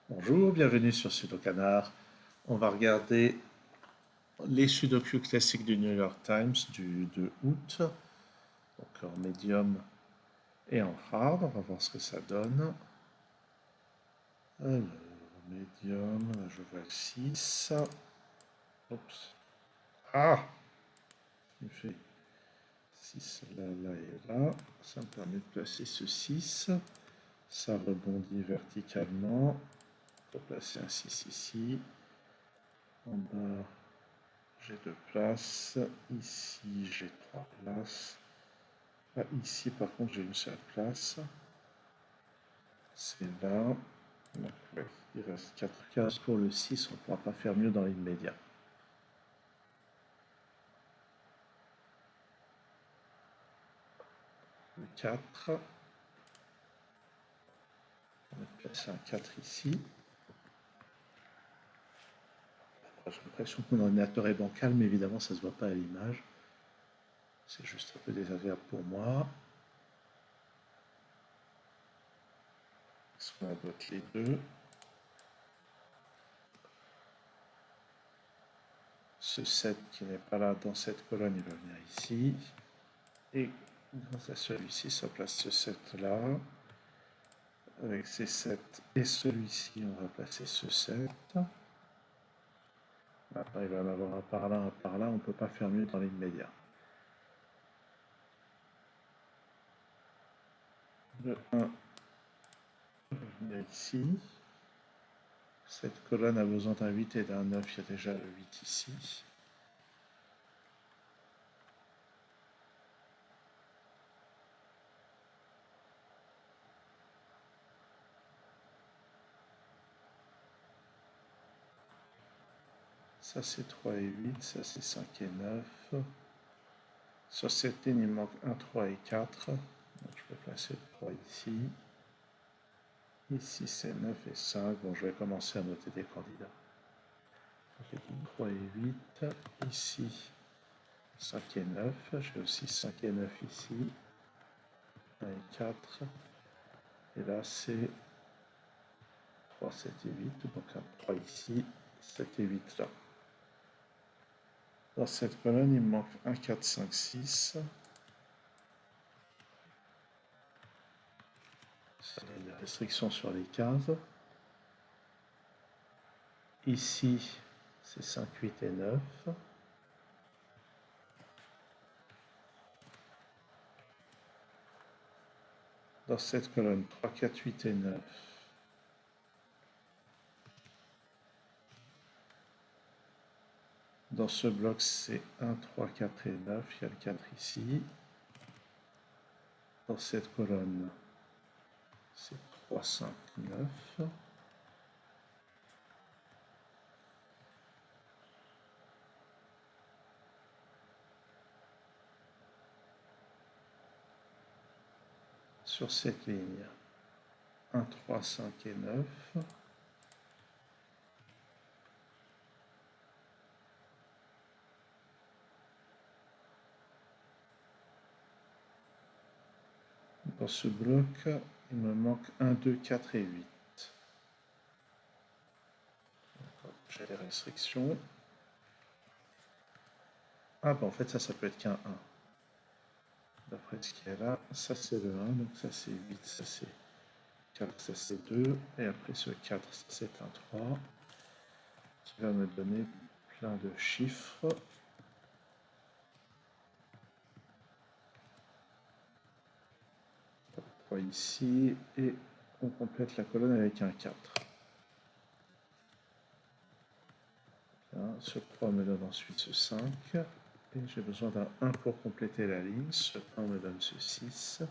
Bonjour, bienvenue sur Sudokanar. On va regarder les Sudoku classiques du New York Times du 2 août, donc en médium et en hard. On va voir ce que ça donne. Alors, médium, là je vois le 6. Oups. Ah! Il fait 6 là, là et là. Ça me permet de placer ce 6. Ça rebondit verticalement. Pour placer un 6 ici. En bas, j'ai 2 places. Ici, j'ai 3 places. Ah, ici, par contre, j'ai une seule place. C'est là. Donc, ouais, il reste 4 cases pour le 6. On ne pourra pas faire mieux dans l'immédiat. Le 4. On va placer un 4 ici. J'ai l'impression que mon ordinateur est bancal, mais évidemment, ça ne se voit pas à l'image. C'est juste un peu désagréable pour moi. Est-ce qu'on vote les deux? Ce 7 qui n'est pas là dans cette colonne, il va venir ici. Et grâce à celui-ci, ça place ce 7 là. Avec ces 7 et celui-ci, on va placer ce 7. Maintenant, il va en avoir un par là, un par là. On ne peut pas faire mieux dans l'immédiat. Le 1 va venir ici. Cette colonne a besoin d'un 8 et d'un 9. Il y a déjà le 8 ici. Ça, c'est 3 et 8. Ça, c'est 5 et 9. Sur cette ligne, il manque 1, 3 et 4. Donc, je peux placer le 3 ici. Ici, c'est 9 et 5. Bon, je vais commencer à noter des candidats. J'ai dit 3 et 8. Ici, 5 et 9. J'ai aussi 5 et 9 ici. 1 et 4. Et là, c'est 3, 7 et 8. Donc un 3 ici, 7 et 8 là. Dans cette colonne, il me manque 1, 4, 5, 6. Ça donne des restrictions sur les cases. Ici, c'est 5, 8 et 9. Dans cette colonne, 3, 4, 8 et 9. Dans ce bloc, c'est 1, 3, 4 et 9. Il y a le 4 ici. Dans cette colonne, c'est 3, 5, 9. Sur cette ligne, 1, 3, 5 et 9. Dans ce bloc, il me manque 1, 2, 4 et 8. J'ai les restrictions. Ah, bah en fait, ça peut être qu'un 1. D'après ce qu'il y a là, ça c'est le 1, donc ça c'est 8, ça c'est 4, ça c'est 2. Et après ce 4, ça c'est un 3, qui va me donner plein de chiffres. 3 ici, et on complète la colonne avec un 4. Ce 3 me donne ensuite ce 5. Et j'ai besoin d'un 1 pour compléter la ligne. Ce 1 me donne ce 6.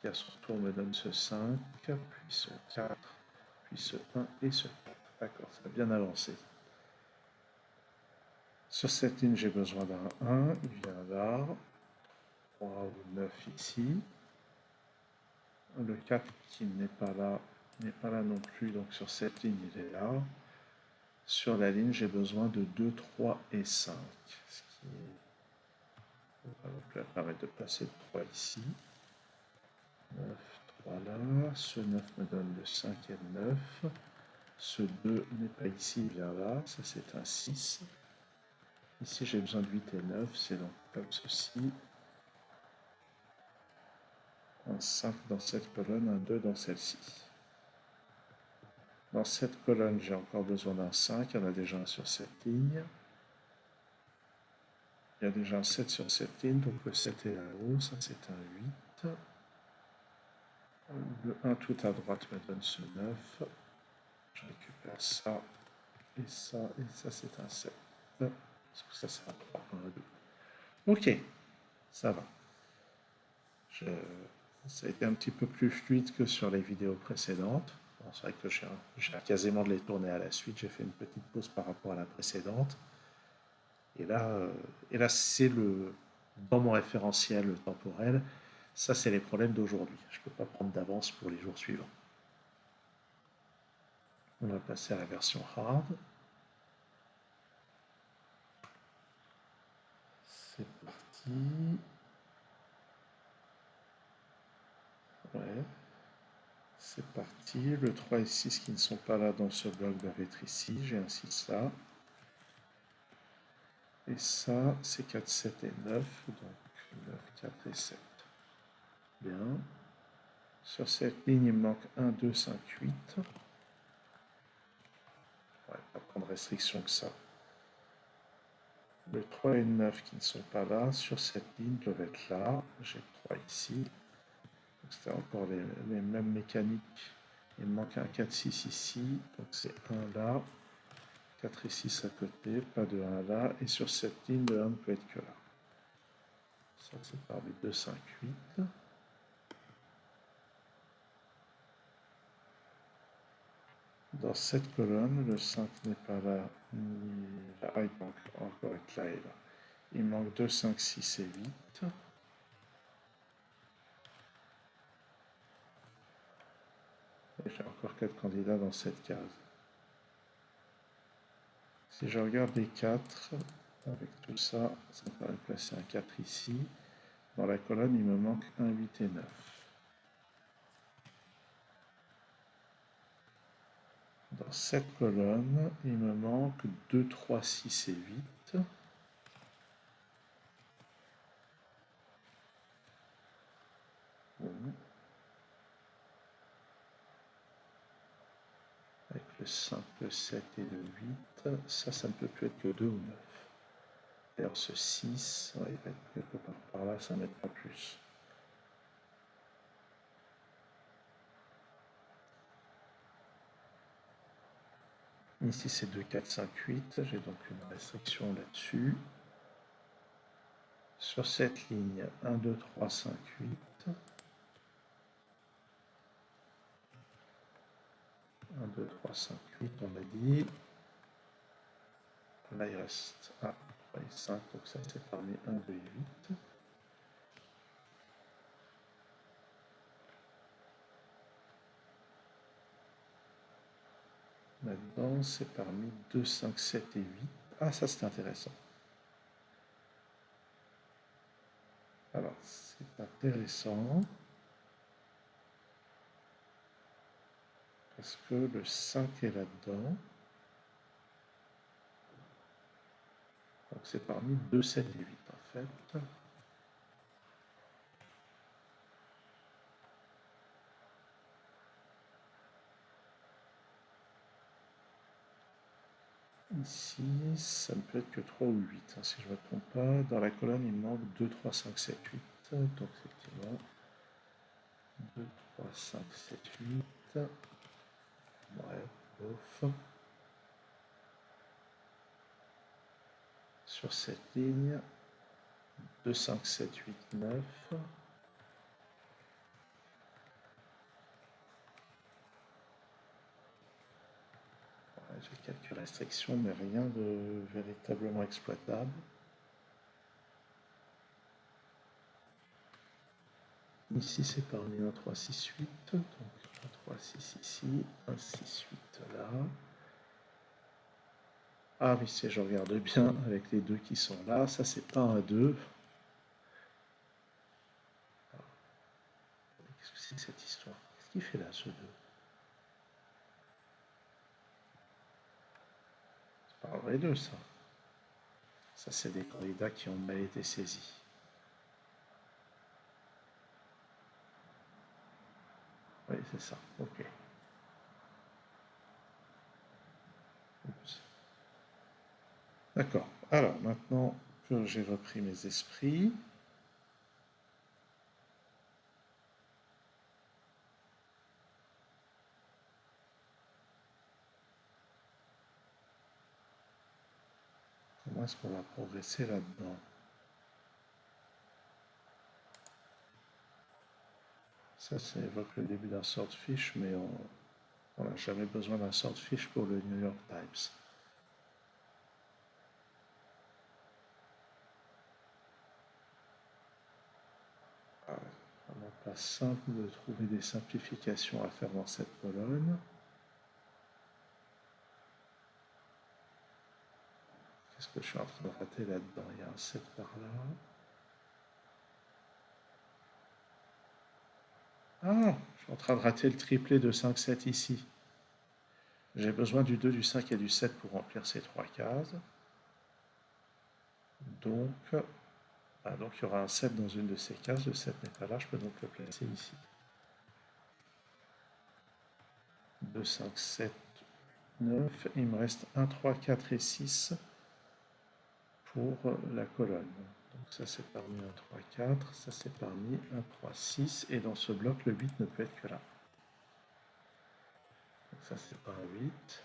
Qui à son tour me donne ce 5, puis ce 4, puis ce 1 et ce 4. D'accord, ça a bien avancé. Sur cette ligne, j'ai besoin d'un 1. Il vient là. 3 ou 9 ici. Le 4 qui n'est pas là non plus. Donc sur cette ligne, il est là. Sur la ligne, j'ai besoin de 2, 3 et 5. Ce qui va me permettre de placer le 3 ici. 9, 3 là. Ce 9 me donne le 5 et le 9. Ce 2 n'est pas ici, il vient là. Ça, c'est un 6. Ici, j'ai besoin de 8 et 9. C'est donc comme ceci. Un 5 dans cette colonne, un 2 dans celle-ci. Dans cette colonne, j'ai encore besoin d'un 5. Il y en a déjà un sur cette ligne. Il y a déjà un 7 sur cette ligne, donc le 7 est là-haut. Ça, c'est un 8. Le 1 tout à droite me donne ce 9. Je récupère ça, et ça c'est un 7. Parce que ça c'est un 3, un 2. Ok, ça va. Ça a été un petit peu plus fluide que sur les vidéos précédentes. Bon, c'est vrai que j'ai quasiment de les tourner à la suite. J'ai fait une petite pause par rapport à la précédente. Et là c'est dans mon référentiel temporel. Ça, c'est les problèmes d'aujourd'hui. Je ne peux pas prendre d'avance pour les jours suivants. On va passer à la version hard. C'est parti. Ouais. C'est parti. Le 3 et 6 qui ne sont pas là dans ce bloc doivent être ici. J'ai un 6 là. Et ça, c'est 4, 7 et 9. Donc 9, 4 et 7. Bien. Sur cette ligne, il me manque 1, 2, 5, 8. Ouais, pas prendre restriction que ça. Le 3 et le 9 qui ne sont pas là, sur cette ligne, doivent être là. J'ai 3 ici. C'était encore les mêmes mécaniques. Il me manque un 4, 6 ici. Donc c'est 1 là. 4 et 6 à côté. Pas de 1 là. Et sur cette ligne, le 1 ne peut être que là. Ça, c'est parmi 2, 5, 8. Dans cette colonne, le 5 n'est pas là, ni là. Ah, il manque encore être là et là. Il manque 2, 5, 6 et 8. Et j'ai encore 4 candidats dans cette case. Si je regarde les 4, avec tout ça, ça me permet de placer un 4 ici. Dans la colonne, il me manque 1, 8 et 9. Dans cette colonne, il me manque 2, 3, 6 et 8. Bon. Avec le 5, le 7 et le 8, ça ne peut plus être que 2 ou 9. D'ailleurs, ce 6, il va être quelque part par là, ça ne mettra pas plus. Ici, c'est 2, 4, 5, 8. J'ai donc une restriction là-dessus. Sur cette ligne, 1, 2, 3, 5, 8. 1, 2, 3, 5, 8, on a dit. Là, il reste 1, 3 et 5, donc ça, c'est parmi 1, 2 et 8. Là-dedans, c'est parmi 2, 5, 7 et 8. Ah, ça, c'est intéressant. Alors, c'est intéressant. Parce que le 5 est là-dedans. Donc c'est parmi 2, 7 et 8 en fait. Ici, ça ne peut être que 3 ou 8, hein, si je ne me trompe pas. Dans la colonne, il manque 2, 3, 5, 7, 8. Donc effectivement, 2, 3, 5, 7, 8. Bref, bof. Sur cette ligne, 2, 5, 7, 8, 9. J'ai quelques restrictions, mais rien de véritablement exploitable. Ici, c'est parmi 1, 3, 6, 8. Donc 1, 3, 6 ici, 1, 6, 8 là. Ah oui, si je regarde bien avec les deux qui sont là, ça c'est pas un 2. Qu'est-ce que c'est que cette histoire? Qui fait là ce 2? C'est pas un vrai 2, ça. Ça, c'est des candidats qui ont mal été saisis. Oui, c'est ça. Ok. Oups. D'accord. Alors, maintenant que j'ai repris mes esprits, comment est-ce qu'on va progresser là-dedans? Ça évoque le début d'un swordfish, mais on n'a jamais besoin d'un swordfish pour le New York Times. Vraiment pas simple de trouver des simplifications à faire dans cette colonne. Qu'est-ce que je suis en train de rater là-dedans? Il y a un 7 par là. Ah, je suis en train de rater le triplet de 5, 7 ici. J'ai besoin du 2, du 5 et du 7 pour remplir ces 3 cases. Donc, donc il y aura un 7 dans une de ces cases. Le 7 n'est pas là, je peux donc le placer ici. 2, 5, 7, 9. Il me reste 1, 3, 4 et 6 pour la colonne. Donc ça c'est parmi 1, 3, 4. Ça c'est parmi 1, 3, 6. Et dans ce bloc, le 8 ne peut être que là. Donc ça c'est pas un 8.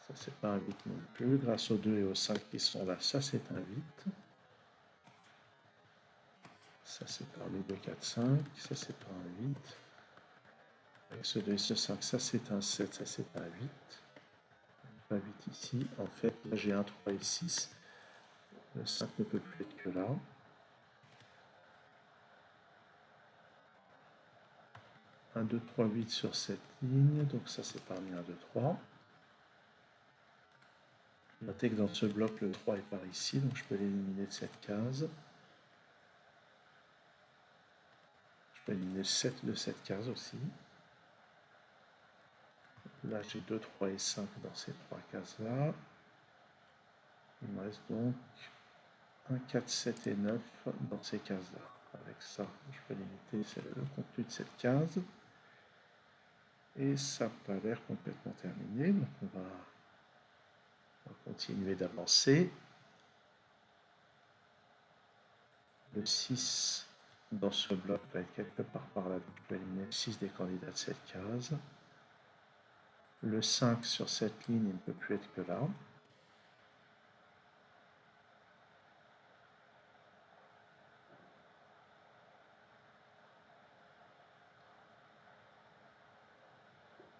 Ça c'est pas un 8 non plus. Grâce aux 2 et aux 5 qui sont là, ça c'est un 8. Ça c'est parmi 2, 4, 5. Ça c'est pas un 8. Avec ce 2 et ce 5, ça c'est un 7, ça c'est un 8. Pas 8 ici. En fait, là j'ai 1, 3 et 6. Le 5 ne peut plus être que là. 1, 2, 3, 8 sur cette ligne. Donc ça c'est parmi 1, 2, 3. Notez que dans ce bloc, le 3 est par ici, donc je peux l'éliminer de cette case. Je peux éliminer le 7 de cette case aussi. Là, j'ai 2, 3 et 5 dans ces 3 cases-là. Il me reste donc 1, 4, 7 et 9 dans ces cases-là. Avec ça, je peux limiter le contenu de cette case. Et ça n'a pas l'air complètement terminé, donc on va continuer d'avancer. Le 6 dans ce bloc va être quelque part par là, donc je vais éliminer le 6 des candidats de cette case. Le 5 sur cette ligne, il ne peut plus être que là.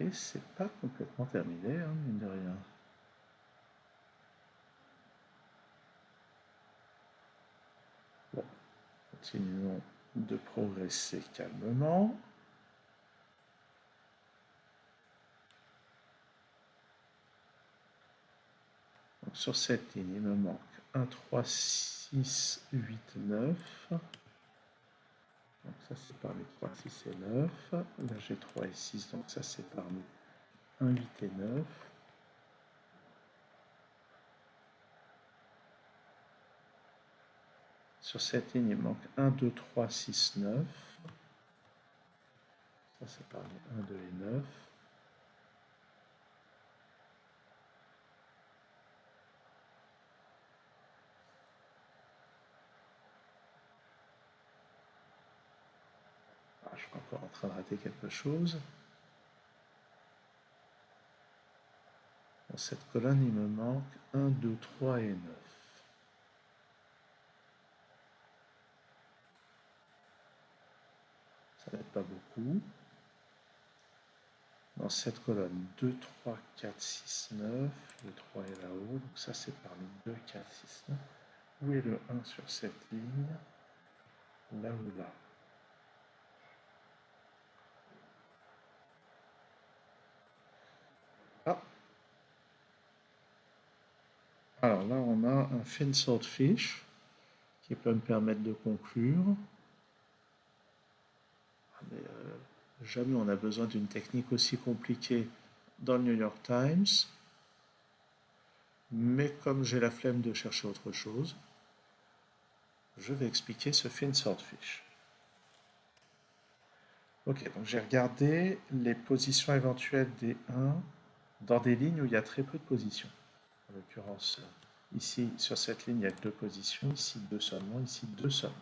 Et c'est pas complètement terminé, hein, mine de rien. Bon, continuons de progresser calmement. Donc, sur cette ligne, il me manque 1, 3, 6, 8, 9. Donc ça c'est parmi 3, 6 et 9. Là j'ai 3 et 6, donc ça c'est parmi 1, 8 et 9. Sur cette ligne, il manque 1, 2, 3, 6, 9. Ça c'est parmi 1, 2 et 9. Je suis encore en train de rater quelque chose. Dans cette colonne, il me manque 1, 2, 3 et 9. Ça n'aide pas beaucoup. Dans cette colonne, 2, 3, 4, 6, 9. Le 3 est là-haut, donc ça c'est parmi 2, 4, 6, 9. Où est le 1 sur cette ligne? Là ou là? Ah! Alors là, on a un fin swordfish qui peut me permettre de conclure. Mais jamais on a besoin d'une technique aussi compliquée dans le New York Times. Mais comme j'ai la flemme de chercher autre chose, je vais expliquer ce fin swordfish. Ok, donc j'ai regardé les positions éventuelles des 1 dans des lignes où il y a très peu de positions. En l'occurrence, ici, sur cette ligne, il y a 2 positions, ici 2 seulement, ici 2 seulement.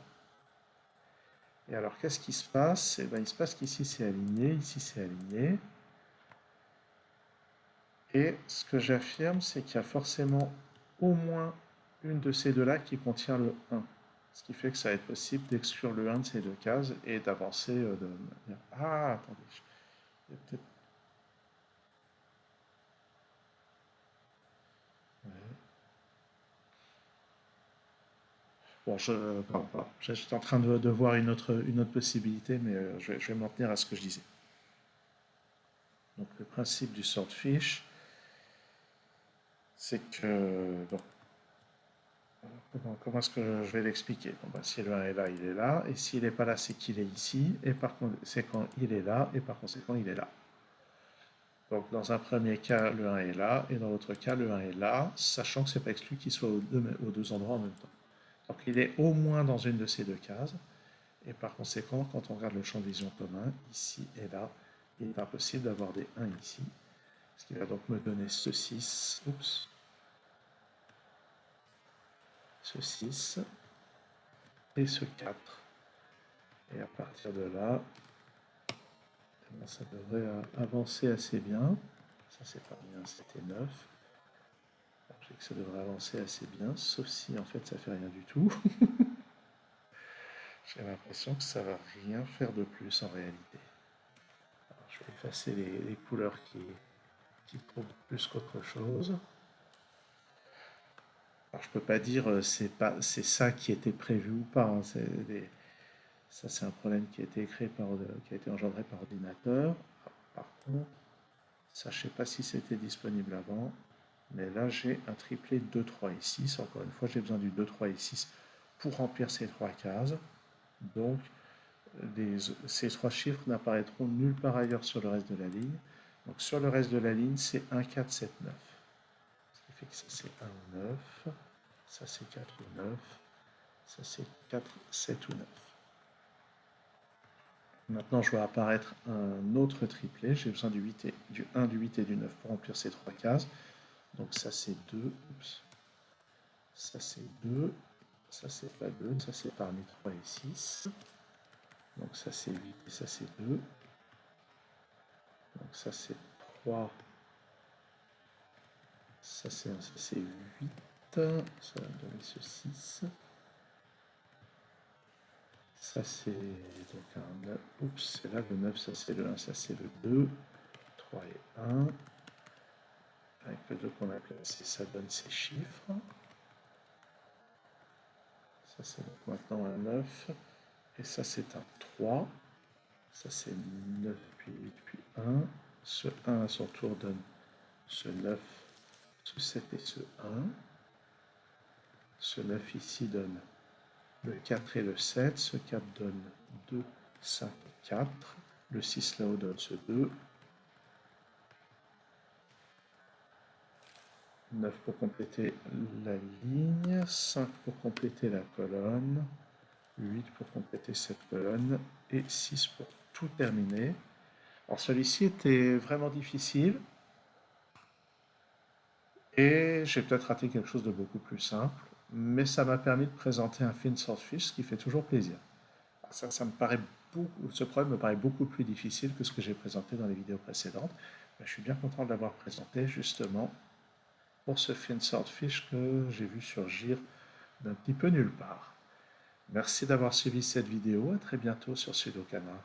Et alors, qu'est-ce qui se passe? Eh bien, il se passe qu'ici, c'est aligné, ici, c'est aligné. Et ce que j'affirme, c'est qu'il y a forcément au moins une de ces deux-là qui contient le 1. Ce qui fait que ça va être possible d'exclure le 1 de ces deux cases et d'avancer de manière... Ah, attendez, il y a peut-être... Ouais. Bon, pardon. J'étais en train de voir une autre possibilité, mais je vais m'en tenir à ce que je disais. Donc le principe du swordfish, c'est que... Bon, comment est-ce que je vais l'expliquer? Bon, ben, si le 1 est là, il est là. Et s'il n'est pas là, c'est qu'il est ici. Et par conséquent, il est là. Et par conséquent, il est là. Donc dans un premier cas, le 1 est là. Et dans l'autre cas, le 1 est là, sachant que ce n'est pas exclu qu'il soit aux deux endroits en même temps. Donc il est au moins dans une de ces deux cases. Et par conséquent, quand on regarde le champ de vision commun, ici et là, il est impossible d'avoir des 1 ici. Ce qui va donc me donner ce 6. Oups. Ce 6 et ce 4. Et à partir de là, ça devrait avancer assez bien. Ça, c'est pas bien, c'était 9. Je sais que ça devrait avancer assez bien, sauf si en fait ça fait rien du tout. J'ai l'impression que ça va rien faire de plus en réalité. Alors, je vais effacer les couleurs qui trouvent plus qu'autre chose. Alors, je peux pas dire c'est ça qui était prévu ou pas. Hein. Ça, c'est un problème qui a été qui a été engendré par ordinateur. Par contre, ça, je sais pas si c'était disponible avant. Mais là, j'ai un triplet 2, 3 et 6. Encore une fois, j'ai besoin du 2, 3 et 6 pour remplir ces trois cases. Donc, ces trois chiffres n'apparaîtront nulle part ailleurs sur le reste de la ligne. Donc, sur le reste de la ligne, c'est 1, 4, 7, 9. Ce qui fait que ça, c'est 1 ou 9. Ça, c'est 4 ou 9. Ça, c'est 4, 7 ou 9. Maintenant, je vois apparaître un autre triplet. J'ai besoin du 1, du 8 et du 9 pour remplir ces trois cases. Donc, ça, c'est 2. Oups. Ça, c'est 2. Ça, c'est pas 2. Ça, c'est parmi 3 et 6. Donc, ça, c'est 8 et ça, c'est 2. Donc, ça, c'est 3. Ça, c'est 8. Ça va me donner ce 6. Ça, c'est donc un 9. Oups, c'est là le 9. Ça, c'est le 1. Ça, c'est le 2. 3 et 1. Avec le 2 qu'on a placé, ça donne ces chiffres. Ça, c'est donc maintenant un 9. Et ça, c'est un 3. Ça, c'est 9, puis 8, puis 1. Ce 1 à son tour donne ce 9, ce 7 et ce 1. Ce 9 ici donne le 4 et le 7. Ce 4 donne 2, 5 et 4. Le 6 là-haut donne ce 2. 9 pour compléter la ligne. 5 pour compléter la colonne. 8 pour compléter cette colonne. Et 6 pour tout terminer. Alors celui-ci était vraiment difficile. Et j'ai peut-être raté quelque chose de beaucoup plus simple, mais ça m'a permis de présenter un fin swordfish, ce qui fait toujours plaisir. Ça me paraît ce problème me paraît beaucoup plus difficile que ce que j'ai présenté dans les vidéos précédentes. Mais je suis bien content de l'avoir présenté justement pour ce fin swordfish que j'ai vu surgir d'un petit peu nulle part. Merci d'avoir suivi cette vidéo. À très bientôt sur Sudokanar.